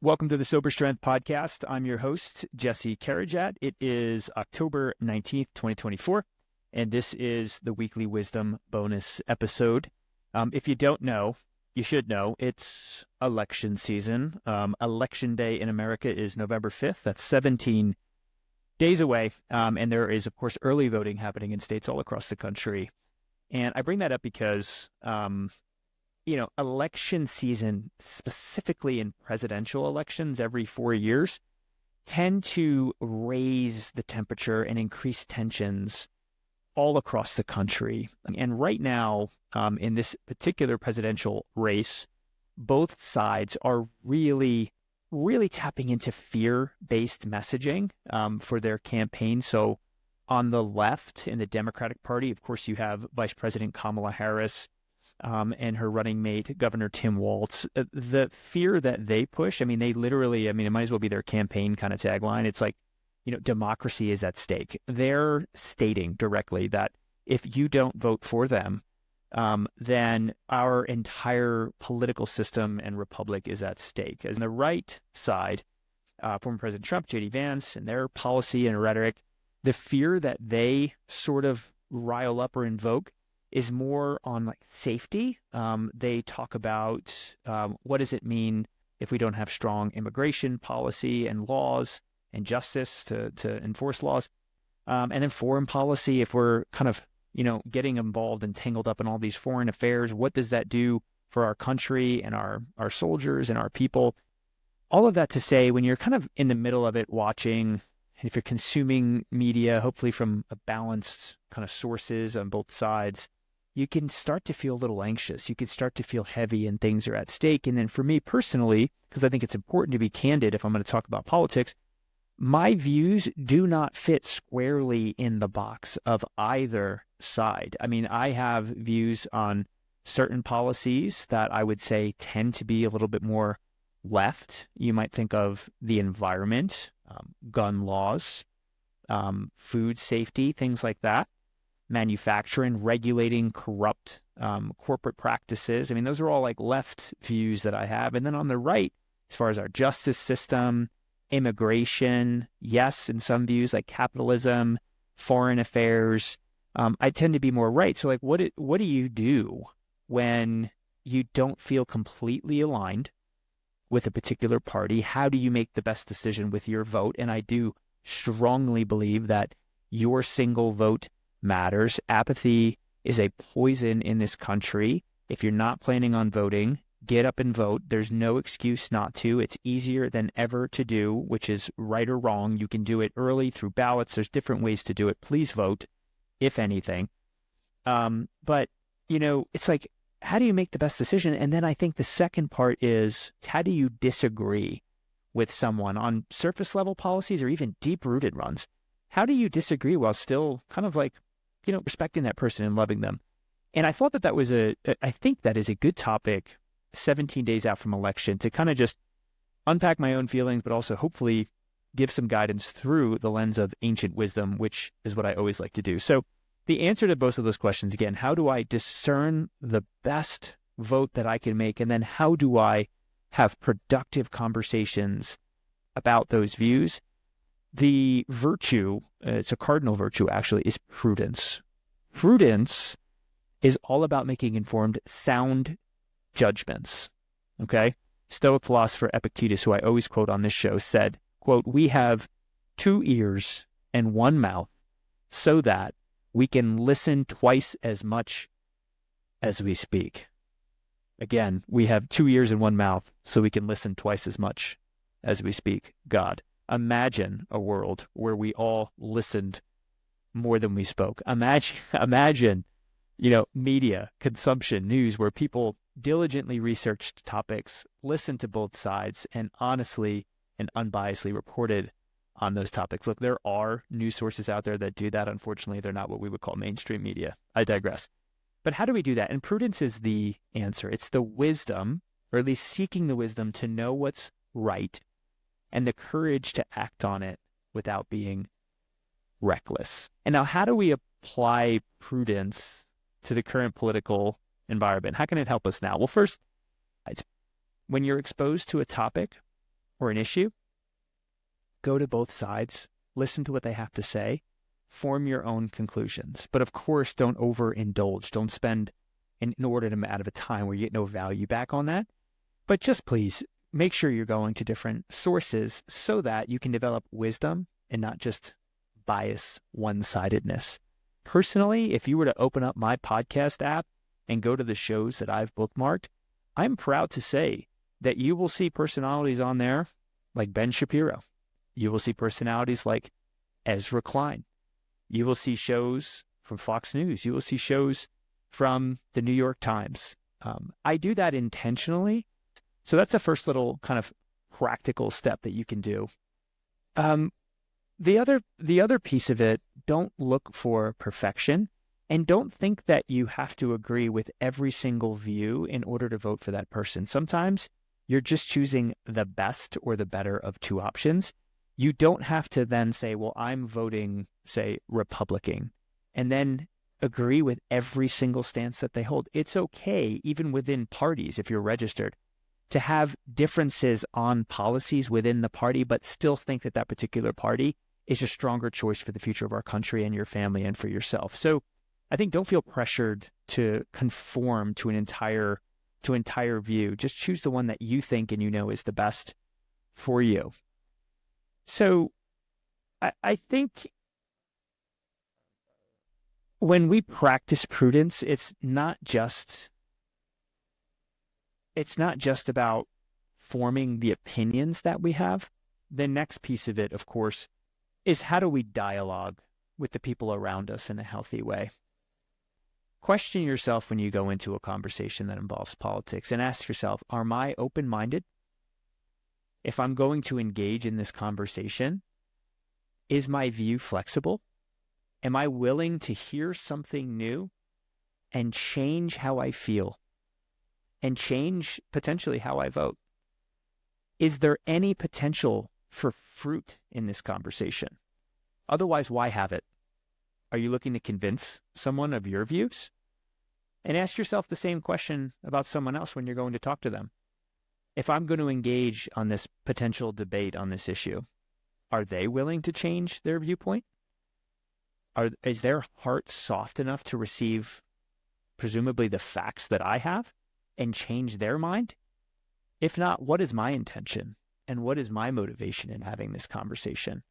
Welcome to the Sober Strength Podcast. I'm your host, Jesse Carrajat. It is October 19th, 2024, and this is the weekly wisdom bonus episode. If you don't know, you should know it's election season. Election day in America is November 5th. That's 17 days away. And there is, of course, early voting happening in states all across the country. And I bring that up because election season, specifically in presidential elections every 4 years, tend to raise the temperature and increase tensions all across the country. And right now, in this particular presidential race, both sides are really, really tapping into fear-based messaging for their campaign. So on the left, in the Democratic Party, of course, you have Vice President Kamala Harris, and her running mate, Governor Tim Walz. The fear that they push, they literally, it might as well be their campaign kind of tagline. It's like, democracy is at stake. They're stating directly that if you don't vote for them, then our entire political system and republic is at stake. As on the right side, former President Trump, J.D. Vance, and their policy and rhetoric, the fear that they sort of rile up or invoke is more on like safety. They talk about what does it mean if we don't have strong immigration policy and laws and justice to enforce laws. And then foreign policy, if we're kind of, getting involved and tangled up in all these foreign affairs, what does that do for our country and our soldiers and our people? All of that to say, when you're kind of in the middle of it watching, if you're consuming media, hopefully from a balanced kind of sources on both sides, you can start to feel a little anxious. You can start to feel heavy and things are at stake. And then for me personally, because I think it's important to be candid if I'm going to talk about politics, my views do not fit squarely in the box of either side. I have views on certain policies that I would say tend to be a little bit more left. You might think of the environment, gun laws, food safety, things like that. Manufacturing, regulating corrupt corporate practices. Those are all like left views that I have. And then on the right, as far as our justice system, immigration, yes, in some views like capitalism, foreign affairs, I tend to be more right. So like, what do you do when you don't feel completely aligned with a particular party? How do you make the best decision with your vote? And I do strongly believe that your single vote matters. Apathy is a poison in this country. If you're not planning on voting, get up and vote. There's no excuse not to. It's easier than ever to do, which is right or wrong. You can do it early through ballots. There's different ways to do it. Please vote, if anything. But, it's like, how do you make the best decision? And then I think the second part is, how do you disagree with someone on surface level policies or even deep rooted ones? How do you disagree while still kind of like, respecting that person and loving them? And I thought that was I think that is a good topic 17 days out from election to kind of just unpack my own feelings, but also hopefully give some guidance through the lens of ancient wisdom, which is what I always like to do. So the answer to both of those questions, again, how do I discern the best vote that I can make? And then how do I have productive conversations about those views? The virtue, it's a cardinal virtue actually, is prudence. Prudence is all about making informed, sound judgments, okay? Stoic philosopher Epictetus, who I always quote on this show, said, quote, "We have 2 ears and 1 mouth so that we can listen twice as much as we speak." Again, we have 2 ears and 1 mouth so we can listen twice as much as we speak. God. Imagine a world where we all listened more than we spoke. Imagine, media, consumption, news, where people diligently researched topics, listened to both sides, and honestly and unbiasedly reported on those topics. Look, there are news sources out there that do that. Unfortunately, they're not what we would call mainstream media. I digress. But how do we do that? And prudence is the answer. It's the wisdom, or at least seeking the wisdom to know what's right and the courage to act on it without being reckless. And now, how do we apply prudence to the current political environment? How can it help us now? Well, first, when you're exposed to a topic or an issue, go to both sides, listen to what they have to say, form your own conclusions. But of course, don't overindulge. Don't spend an inordinate amount of time where you get no value back on that. But just please make sure you're going to different sources so that you can develop wisdom and not just bias, one-sidedness. Personally, if you were to open up my podcast app and go to the shows that I've bookmarked, I'm proud to say that you will see personalities on there like Ben Shapiro. You will see personalities like Ezra Klein. You will see shows from Fox News. You will see shows from the New York Times. I do that intentionally. So that's the first little kind of practical step that you can do. The other piece of it, don't look for perfection, and don't think that you have to agree with every single view in order to vote for that person. Sometimes you're just choosing the best or the better of two options. You don't have to then say, well, I'm voting, say, Republican, and then agree with every single stance that they hold. It's okay, even within parties, if you're registered, to have differences on policies within the party, but still think that that particular party is a stronger choice for the future of our country and your family and for yourself. So I think don't feel pressured to conform to an entire view. Just choose the one that you think and you know is the best for you. So I think when we practice prudence, it's not just about forming the opinions that we have. The next piece of it, of course, is how do we dialogue with the people around us in a healthy way? Question yourself when you go into a conversation that involves politics and ask yourself, am I open-minded? If I'm going to engage in this conversation, is my view flexible? Am I willing to hear something new and change how I feel and change potentially how I vote? Is there any potential for fruit in this conversation? Otherwise, why have it? Are you looking to convince someone of your views? And ask yourself the same question about someone else when you're going to talk to them. If I'm going to engage on this potential debate on this issue, are they willing to change their viewpoint? Is their heart soft enough to receive presumably the facts that I have and change their mind? If not, what is my intention and what is my motivation in having this conversation?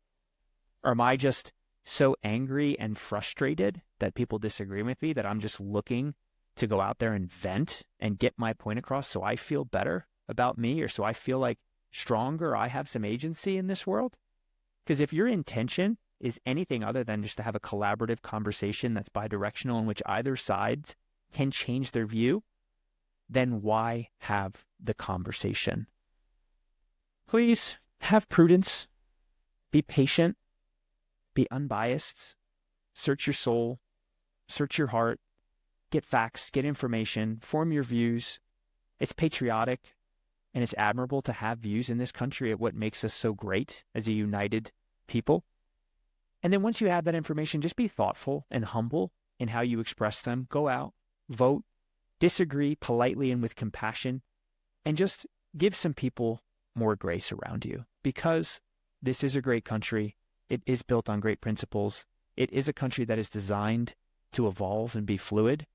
Or am I just so angry and frustrated that people disagree with me that I'm just looking to go out there and vent and get my point across so I feel better about me, or so I feel like stronger, I have some agency in this world? Because if your intention is anything other than just to have a collaborative conversation that's bidirectional in which either side can change their view, then why have the conversation? Please have prudence, be patient, be unbiased, search your soul, search your heart, get facts, get information, form your views. It's patriotic and it's admirable to have views in this country at what makes us so great as a united people. And then once you have that information, just be thoughtful and humble in how you express them. Go out, vote, disagree politely and with compassion, and just give some people more grace around you, because this is a great country. It is built on great principles. It is a country that is designed to evolve and be fluid.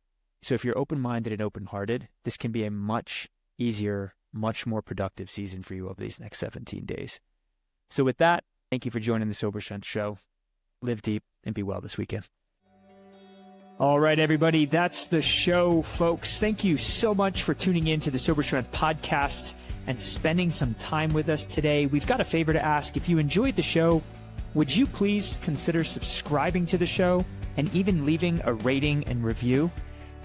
So if you're open-minded and open-hearted, this can be a much easier, much more productive season for you over these next 17 days. So with that, thank you for joining the Sober Strength Show. Live deep and be well this weekend. All right, everybody, that's the show, folks. Thank you so much for tuning in to the Sober Strength podcast and spending some time with us today. We've got a favor to ask. If you enjoyed the show, would you please consider subscribing to the show and even leaving a rating and review?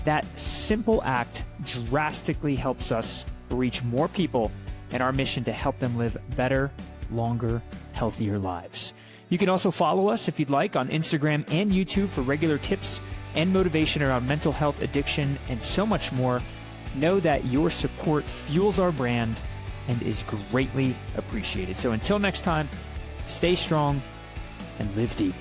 That simple act drastically helps us reach more people in our mission to help them live better, longer, healthier lives. You can also follow us if you'd like on Instagram and YouTube for regular tips and motivation around mental health, addiction, and so much more. Know that your support fuels our brand and is greatly appreciated. So until next time, stay strong and live deep.